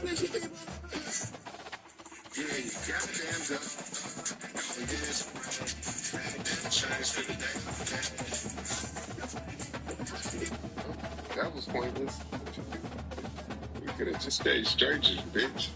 That was pointless. You could have just stayed straight, you bitch.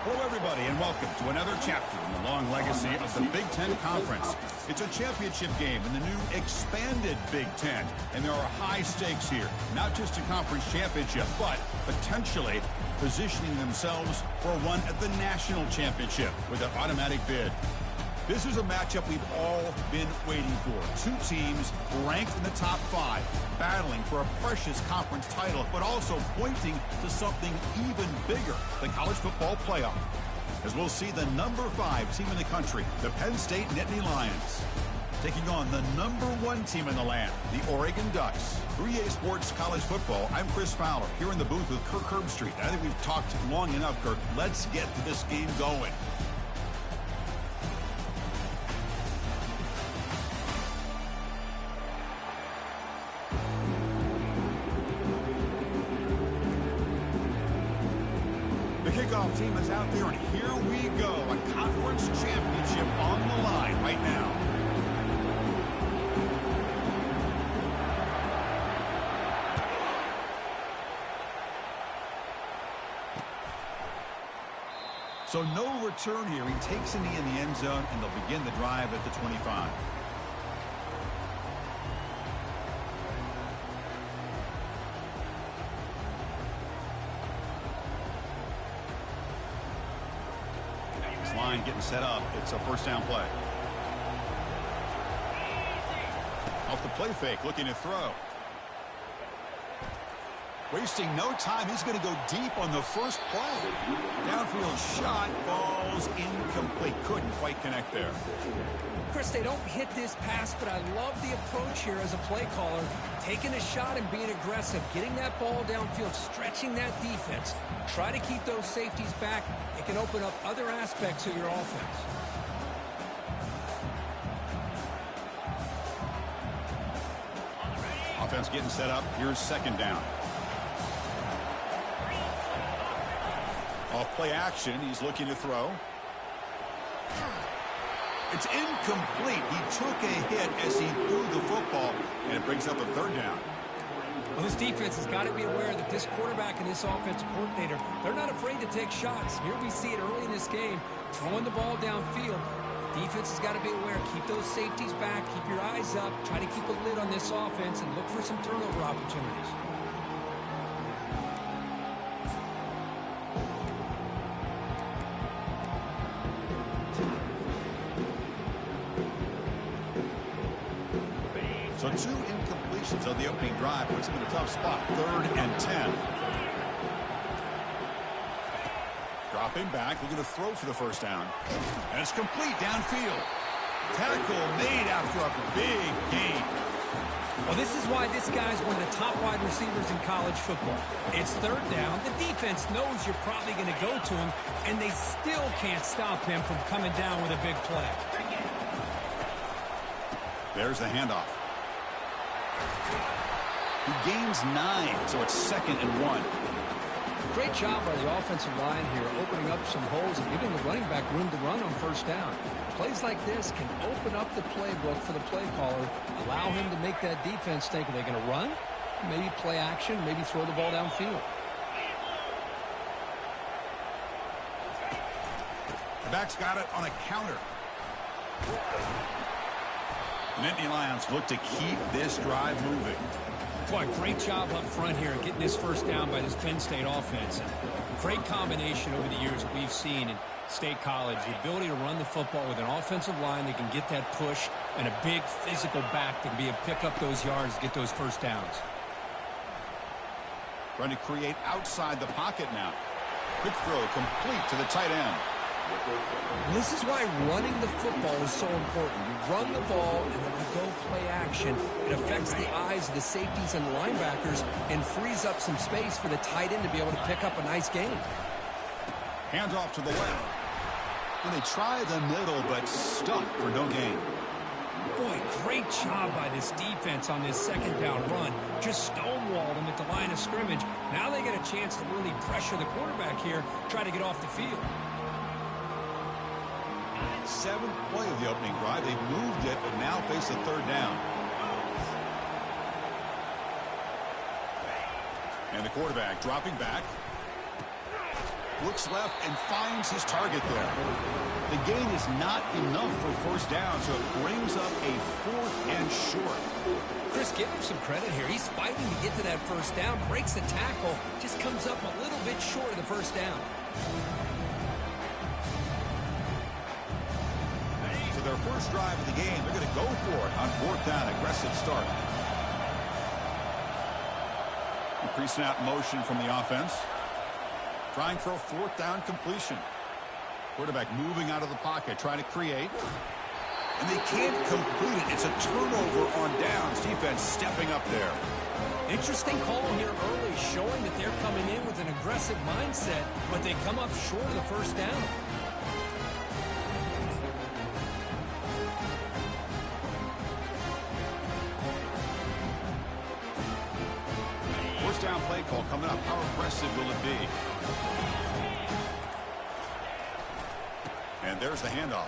Hello, everybody, and welcome to another chapter in the long legacy of the Big Ten Conference. It's a championship game in the new expanded Big Ten, and there are high stakes here. Not just a conference championship, but potentially positioning themselves for one at the national championship with an automatic bid. This is a matchup we've all been waiting for. Two teams ranked in the top 5, battling for a precious conference title, but also pointing to something even bigger, the college football playoff. As we'll see the number 5 team in the country, the Penn State Nittany Lions, taking on the number 1 team in the land, the Oregon Ducks. 3A Sports College Football, I'm Chris Fowler, here in the booth with Kirk Herbstreit. I think we've talked long enough, Kirk. Let's get to this game going. Kickoff team is out there, and here we go. A conference championship on the line right now. So no return here. He takes a knee in the end zone, and they'll begin the drive at the 25. Line getting set up. It's a first down play. Off the play fake, looking to throw. Wasting no time. He's going to go deep on the first play. Downfield shot falls incomplete. Couldn't quite connect there. Chris, they don't hit this pass, but I love the approach here as a play caller. Taking a shot and being aggressive, getting that ball downfield, stretching that defense. Try to keep those safeties back. It can open up other aspects of your offense. Offense getting set up. Here's second down. Off play action. He's looking to throw. It's incomplete. He took a hit as he threw the football, and it brings up a third down. Well, this defense has got to be aware that this quarterback and this offensive coordinator, they're not afraid to take shots. Here we see it early in this game, throwing the ball downfield. Defense has got to be aware. Keep those safeties back. Keep your eyes up. Try to keep a lid on this offense and look for some turnover opportunities. So 2 incompletions on the opening drive puts him in a tough spot. 3rd and 10. Dropping back, looking to throw for the first down. And it's complete downfield. Tackle made after a big gain. Well, this is why this guy's one of the top wide receivers in college football. It's 3rd down. The defense knows you're probably going to go to him, and they still can't stop him from coming down with a big play. There's the handoff. He gains 9, so it's 2nd and 1. Great job by the offensive line here, opening up some holes and giving the running back room to run on first down. Plays like this can open up the playbook for the play caller, allow him to make that defense think, are they going to run? Maybe play action, maybe throw the ball downfield. The back's got it on a counter. The Nittany Lions look to keep this drive moving. Boy, great job up front here getting this first down by this Penn State offense. Great combination over the years that we've seen in State College. The ability to run the football with an offensive line that can get that push and a big physical back that can be able to pick up those yards, get those first downs. Trying to create outside the pocket now. Quick throw complete to the tight end. This is why running the football is so important. You run the ball, and then you go play action. It affects the eyes of the safeties and linebackers and frees up some space for the tight end to be able to pick up a nice gain. Hands off to the left. And they try the middle, but stuck for no gain. Boy, great job by this defense on this second down run. Just stonewalled them at the line of scrimmage. Now they get a chance to really pressure the quarterback here, try to get off the field. Seventh play of the opening drive. They've moved it, but now face a third down. And the quarterback dropping back. Looks left and finds his target there. The gain is not enough for first down, so it brings up a 4th and short. Chris, give him some credit here. He's fighting to get to that first down, breaks the tackle, just comes up a little bit short of the first down. So their first drive of the game, they're going to go for it on 4th down. Aggressive start. Pre-snap motion from the offense. Trying for a 4th down completion. Quarterback moving out of the pocket, trying to create. And they can't complete it. It's a turnover on downs. Defense stepping up there. Interesting call here early, showing that they're coming in with an aggressive mindset, but they come up short of the first down. First down play call coming up. How aggressive will it be? And there's the handoff.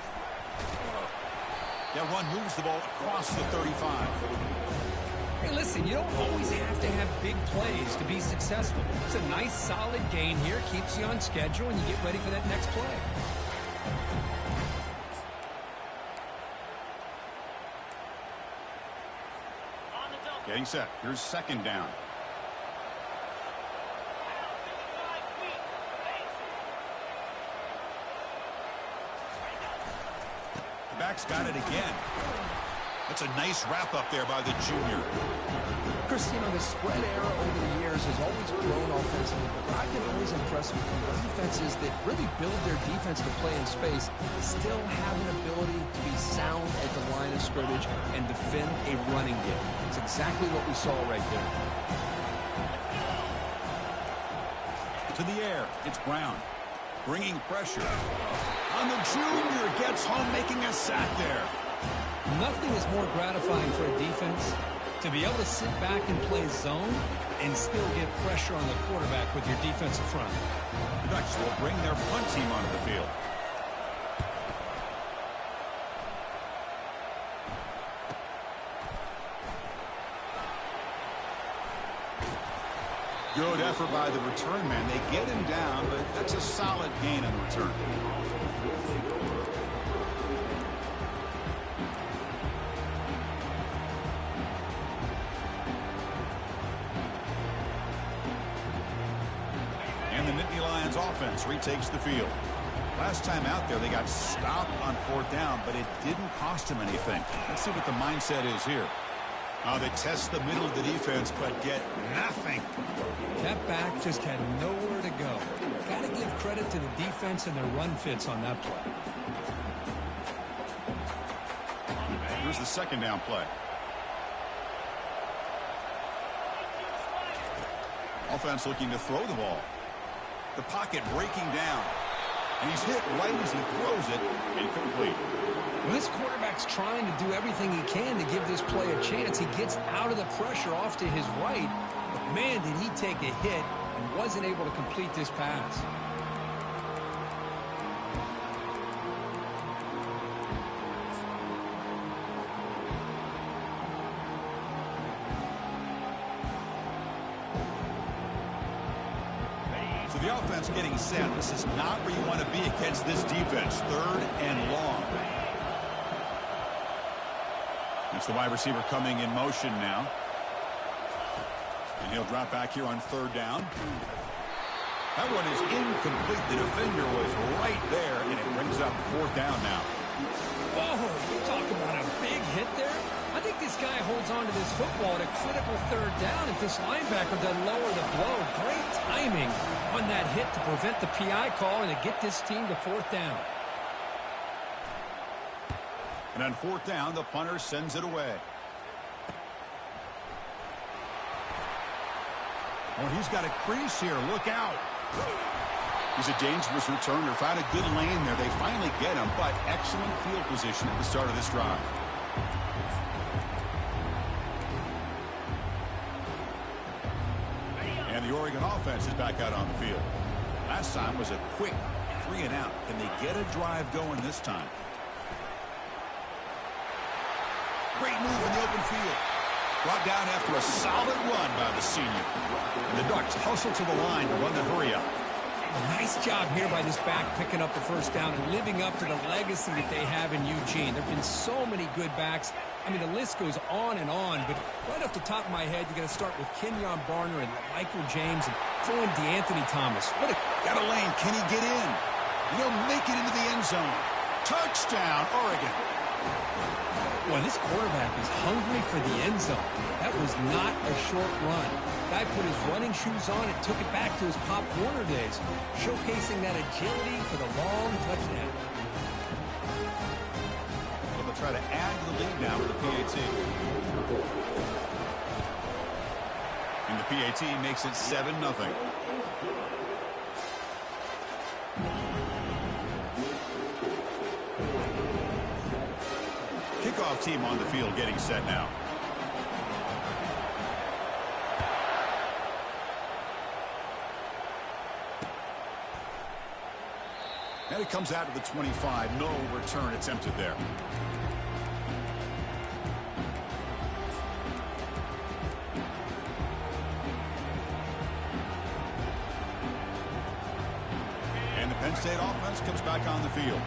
That run moves the ball across the 35. Hey, listen, you don't always have to have big plays to be successful. It's a nice, solid gain here. Keeps you on schedule, and you get ready for that next play. Getting set. Here's second down. Back's got it again. That's a nice wrap up there by the junior. Chris, you know, the spread era over the years has always grown offensively, but I've been always impressed with defenses that really build their defense to play in space, still have an ability to be sound at the line of scrimmage and defend a running game. It's exactly what we saw right there. To the air, it's Brown. Bringing pressure. And the junior gets home, making a sack there. Nothing is more gratifying for a defense to be able to sit back and play zone and still get pressure on the quarterback with your defensive front. The Ducks will bring their punt team onto the field. Good effort by the return man. They get him down, but that's a solid gain on the return. And the Nittany Lions offense retakes the field. Last time out there, they got stopped on 4th down, but it didn't cost them anything. Let's see what the mindset is here. They test the middle of the defense, but get nothing. That back just had nowhere to go. Got to give credit to the defense and their run fits on that play. Here's the second down play. Offense looking to throw the ball. The pocket breaking down. And he's hit right as he throws it. Incomplete. Well, this quarterback's trying to do everything he can to give this play a chance. He gets out of the pressure off to his right. But, man, did he take a hit and wasn't able to complete this pass. offense getting set. This is not where you want to be against this defense. 3rd and long. That's the wide receiver coming in motion now. And he'll drop back here on 3rd down. That one is incomplete. The defender was right there, and it brings up 4th down now. Oh, you talk about a big hit there. I think this guy holds on to this football at a critical 3rd down if this linebacker doesn't lower the blow. Great timing on that hit to prevent the PI call and to get this team to 4th down. And on 4th down, the punter sends it away. Oh, he's got a crease here. Look out. He's a dangerous returner. Found a good lane there. They finally get him, but excellent field position at the start of this drive. And the Oregon offense is back out on the field. Last time was a quick 3 and out. Can they get a drive going this time? Great move in the open field. Brought down after a solid run by the senior. And the Ducks hustle to the line to run the hurry up. Nice job here by this back picking up the 1st down and living up to the legacy that they have in Eugene. There have been so many good backs. I mean, the list goes on and on, but right off the top of my head, you got to start with Kenyon Barner and Michael James and throw in DeAnthony Thomas. Got a lane. Can he get in? He'll make it into the end zone. Touchdown, Oregon. Boy, this quarterback is hungry for the end zone. That was not a short run. Guy put his running shoes on and took it back to his Pop Warner days, showcasing that agility for the long touchdown. Well, they'll try to add to the lead now with the PAT. And the PAT makes it 7-0. Kickoff team on the field getting set now. And it comes out to the 25. No return attempted there. And the Penn State offense comes back on the field.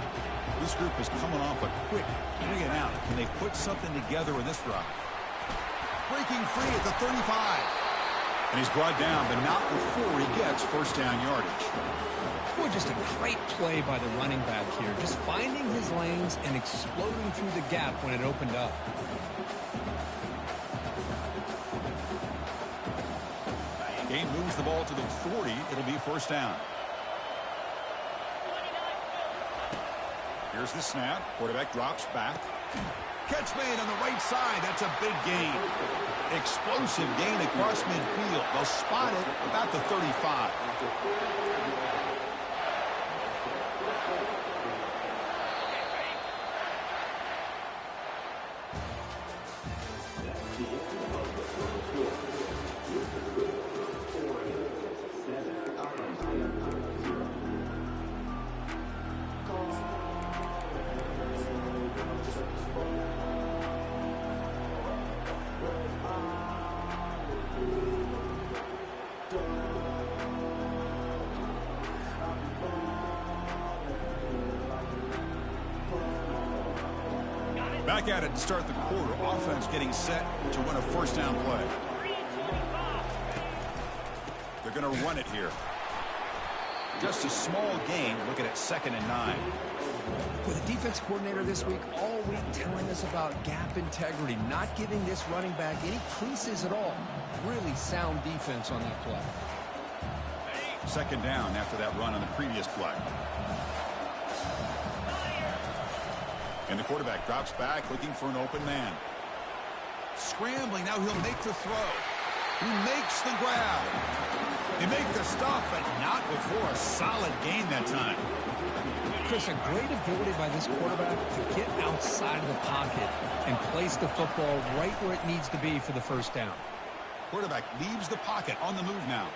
This group is coming off a quick 3 and out. Can they put something together in this drive? Breaking free at the 35. And he's brought down, but not before he gets 1st down yardage. Boy, just a great play by the running back here. Just finding his lanes and exploding through the gap when it opened up. Game moves the ball to the 40. It'll be 1st down. Here's the snap. Quarterback drops back. Catch made on the right side. That's a big gain. Explosive gain across midfield. They'll spot it about the 35. Back at it to start the quarter. Offense getting set to win a 1st down play. They're going to run it here. Just a small gain. Looking at 2nd and 9. With the defense coordinator this week, all week telling us about gap integrity, not giving this running back any creases at all. Really sound defense on that play. 2nd down after that run on the previous play. And the quarterback drops back looking for an open man. Scrambling. Now he'll make the throw. He makes the grab. He makes the stop, but not before a solid gain that time. Chris, a great ability by this quarterback to get outside of the pocket and place the football right where it needs to be for the 1st down. Quarterback leaves the pocket on the move now.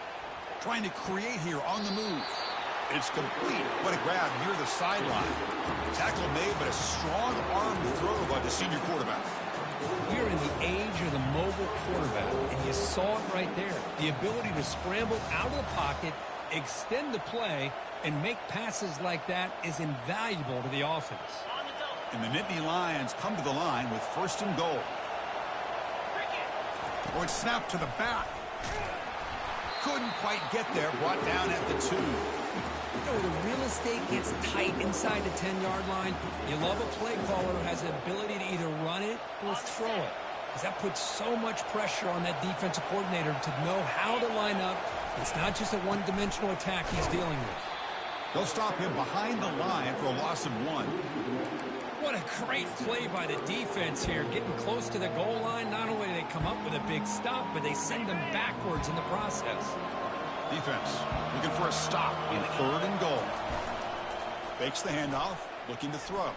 Trying to create here on the move. It's complete. What a grab near the sideline. Tackle made, but a strong arm throw by the senior quarterback. We're in the age of the mobile quarterback, and you saw it right there. The ability to scramble out of the pocket extend the play and make passes like that is invaluable to the offense. And the Nittany Lions come to the line with 1st and goal. Or it's snapped to the back. Couldn't quite get there. Brought down at the 2. You know, the real estate gets tight inside the 10-yard line. You love a play caller who has the ability to either run it or throw it, because that puts so much pressure on that defensive coordinator to know how to line up. It's not just a one-dimensional attack he's dealing with. They'll stop him behind the line for a loss of 1. What a great play by the defense here. Getting close to the goal line, not only do they come up with a big stop, but they send them backwards in the process. Defense looking for a stop in 3rd and goal. Fakes the handoff, looking to throw.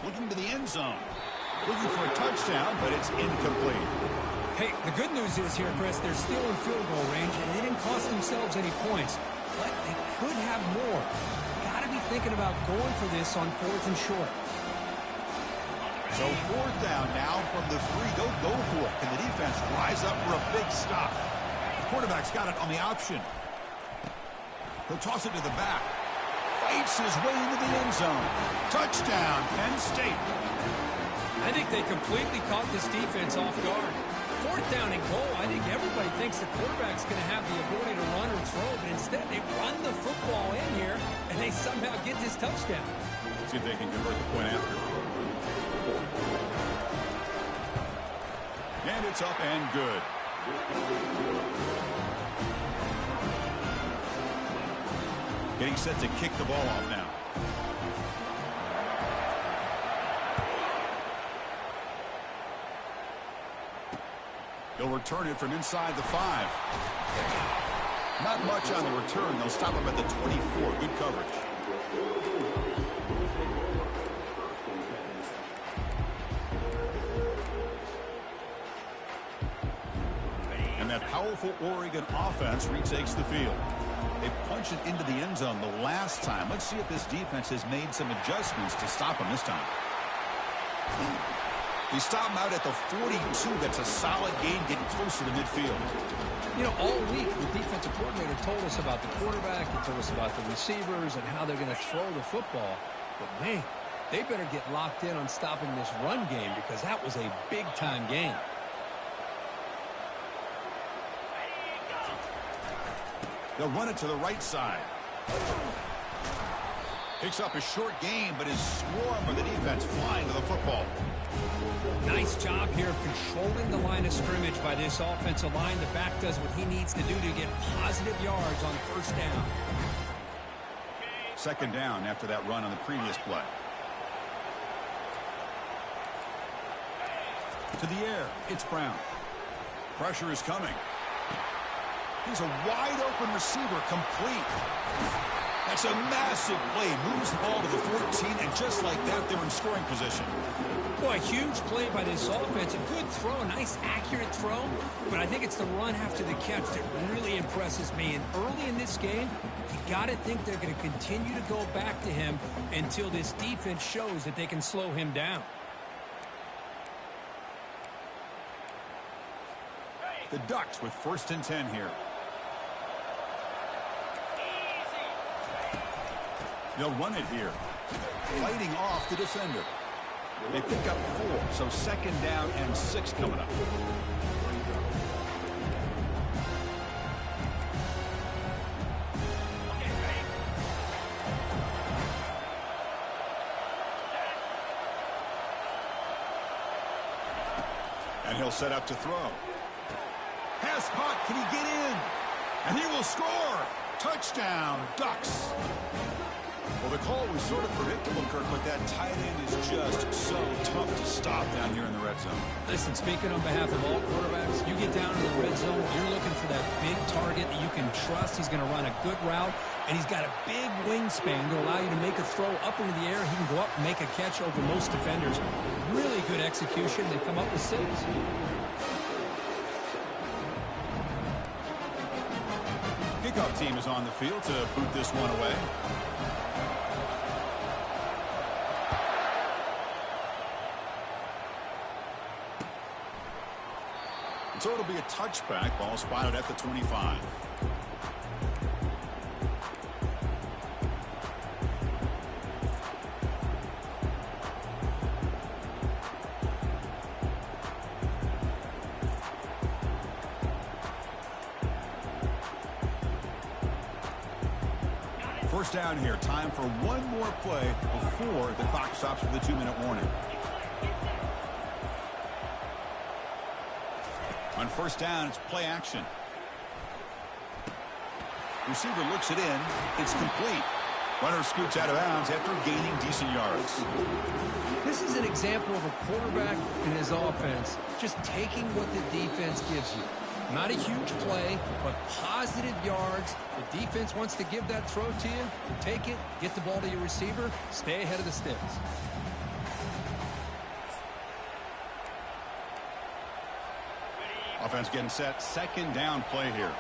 Looking to the end zone. Looking for a touchdown, but it's incomplete. Hey, the good news is here, Chris, they're still in field goal range, and they didn't cost themselves any points. But they could have more. Got to be thinking about going for this on 4th and short. So 4th down now from the 3. Go for it. Can the defense rise up for a big stop? The quarterback's got it on the option. He'll toss it to the back. Fights his way into the end zone. Touchdown, Penn State. I think they completely caught this defense off guard. 4th down and goal, I think everybody thinks the quarterback's going to have the ability to run or throw, but instead they run the football in here, and they somehow get this touchdown. See if they can convert the point after. And it's up and good. Getting set to kick the ball off now. He'll return it from inside the 5. Not much on the return. They'll stop him at the 24. Good coverage. And that powerful Oregon offense retakes the field. They punch it into the end zone the last time. Let's see if this defense has made some adjustments to stop him this time. He stopped him out at the 42. That's a solid gain, getting closer to midfield. You know, all week the defensive coordinator told us about the quarterback. He told us about the receivers and how they're going to throw the football. But, man, they better get locked in on stopping this run game, because that was a big-time game. They'll run it to the right side. Picks up a short gain, but is swarmed by the defense flying to the football. Nice job here of controlling the line of scrimmage by this offensive line. The back does what he needs to do to get positive yards on 1st down. 2nd down after that run on the previous play. To the air, it's Brown. Pressure is coming. He's a wide-open receiver, complete. That's a massive play. Moves the ball to the 14, and just like that, they're in scoring position. Boy, huge play by this offense. A good throw, a nice, accurate throw. But I think it's the run after the catch that really impresses me. And early in this game, you got to think they're going to continue to go back to him until this defense shows that they can slow him down. The Ducks with 1st and 10 here. They'll run it here. Fighting off the defender. They pick up 4, so 2nd down and 6 coming up. And he'll set up to throw. Pass caught. Can he get in? And he will score. Touchdown, Ducks. Well, the call was sort of predictable, Kirk, but that tight end is just so tough to stop down here in the red zone. Listen, speaking on behalf of all quarterbacks, you get down in the red zone, you're looking for that big target that you can trust. He's going to run a good route, and he's got a big wingspan to allow you to make a throw up into the air. He can go up and make a catch over most defenders. Really good execution. They come up with 6. Kickoff team is on the field to boot this one away. So it'll be a touchback. Ball spotted at the 25. First down here. Time for one more play before the clock stops for the 2-minute warning. On first down, it's play action. Receiver looks it in. It's complete. Runner scoots out of bounds after gaining decent yards. This is an example of a quarterback and his offense just taking what the defense gives you. Not a huge play, but positive yards. The defense wants to give that throw to you. You take it, get the ball to your receiver, stay ahead of the sticks. Offense getting set. Second down play here.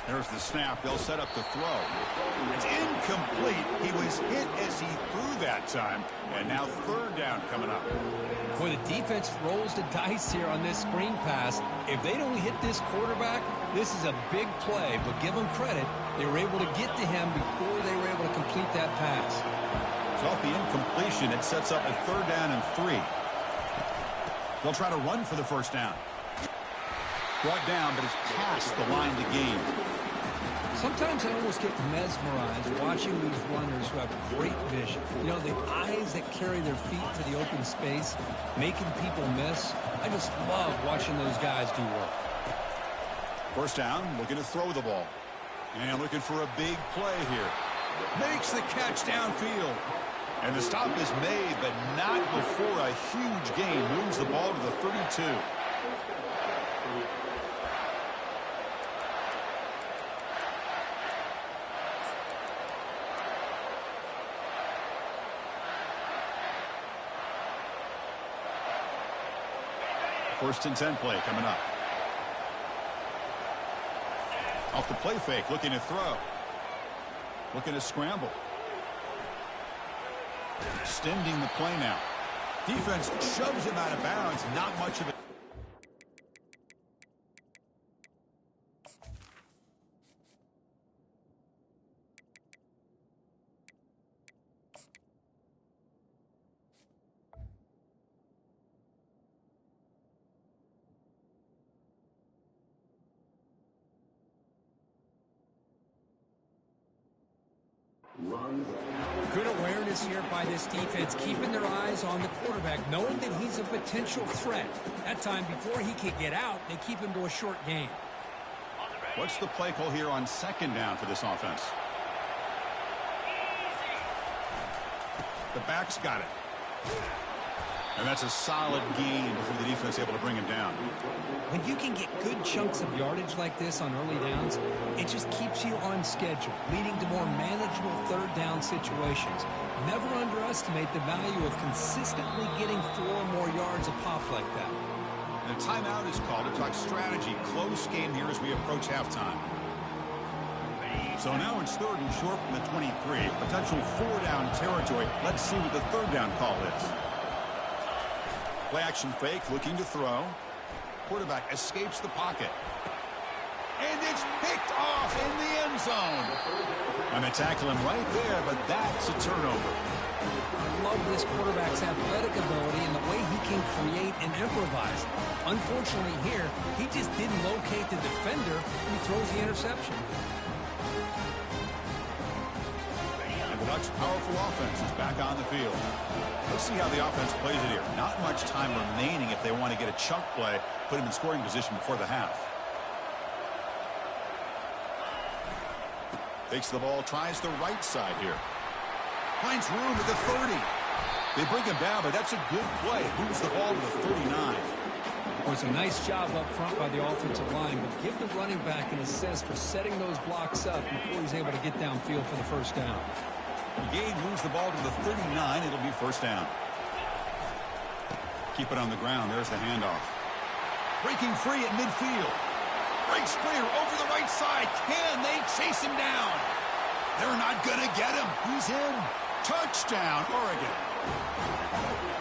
There's the snap. They'll set up the throw. It's incomplete. He was hit as he threw that time. And now third down coming up. Boy, the defense rolls the dice here on this screen pass. If they don't hit this quarterback, this is a big play. But give them credit. They were able to get to him before they were able to complete that pass. So off the incompletion, it sets up a third down and 3. They'll try to run for the first down. Brought down, but it's past the line to gain. Sometimes I almost get mesmerized watching these runners who have great vision. You know, the eyes that carry their feet to the open space, making people miss. I just love watching those guys do work. First down, looking to throw the ball. And looking for a big play here. Makes the catch downfield. And the stop is made, but not before a huge gain. Moves the ball to the 32. First and 10 play coming up. Off the play fake, looking to throw. Looking to scramble. Extending the play now. Defense shoves him out of bounds. Not much of it. Good awareness here by this defense, keeping their eyes on the quarterback, knowing that he's a potential threat. That time, before he could get out, they keep him to a short gain. What's the play call here on second down for this offense? The back's got it. And that's a solid gain before the defense able to bring him down. When you can get good chunks of yardage like this on early downs, it just keeps you on schedule, leading to more manageable third down situations. Never underestimate the value of consistently getting 4 or more yards a pop like that. And a timeout is called to talk strategy. Close game here as we approach halftime. So now it's third and short from the 23. Potential 4-down territory. Let's see what the third down call is. Play action fake, looking to throw. Quarterback escapes the pocket. And it's picked off in the end zone. And they tackle him right there, but that's a turnover. I love this quarterback's athletic ability and the way he can create and improvise. Unfortunately here, he just didn't locate the defender who throws the interception. And the Ducks' powerful offense is back on the field. Let's see how the offense plays it here. Not much time remaining if they want to get a chunk play, put him in scoring position before the half. Takes the ball, tries the right side here. Finds room at the 30. They bring him down, but that's a good play. Moves the ball to the 39. It was a nice job up front by the offensive line, but give the running back an assist for setting those blocks up before he's able to get downfield for the first down. Gabe moves the ball to the 39. It'll be first down. Keep it on the ground. There's the handoff. Breaking free at midfield. Breaks clear over the right side. Can they chase him down? They're not going to get him. He's in. Touchdown, Oregon.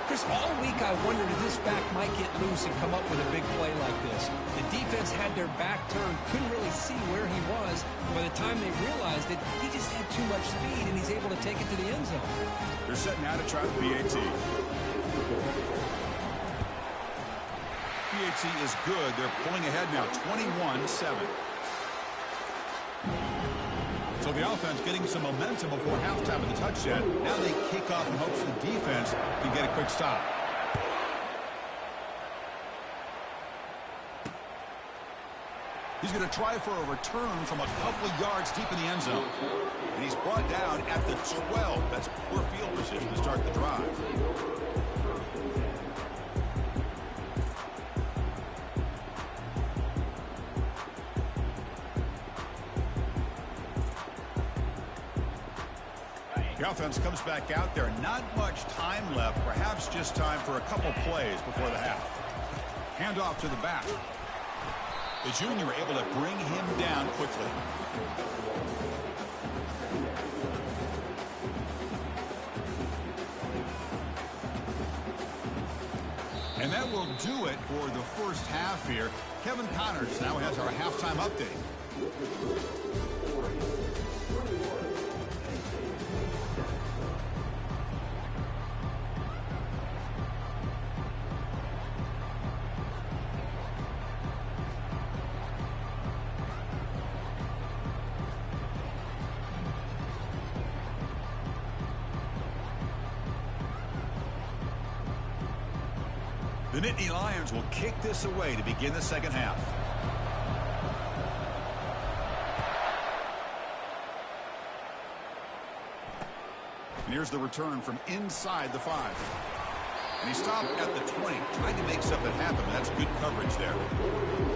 Chris, all week I wondered if this back might get loose and come up with a big play like this. The defense had their back turned, couldn't really see where he was. By the time they realized it, he just had too much speed, and he's able to take it to the end zone. They're setting out to try the PAT. SPHC is good. They're pulling ahead now, 21-7. So the offense getting some momentum before halftime of the touchdown. Now they kick off in hopes the defense can get a quick stop. He's going to try for a return from a couple of yards deep in the end zone. And he's brought down at the 12. That's poor field position to start the drive. The offense comes back out there. Not much time left. Perhaps just time for a couple plays before the half. Handoff to the back. The junior able to bring him down quickly. And that will do it for the first half here. Kevin Connors now has our halftime update. The Nittany Lions will kick this away to begin the second half. And here's the return from inside the 5. And he stopped at the 20, trying to make something happen. That's good coverage there.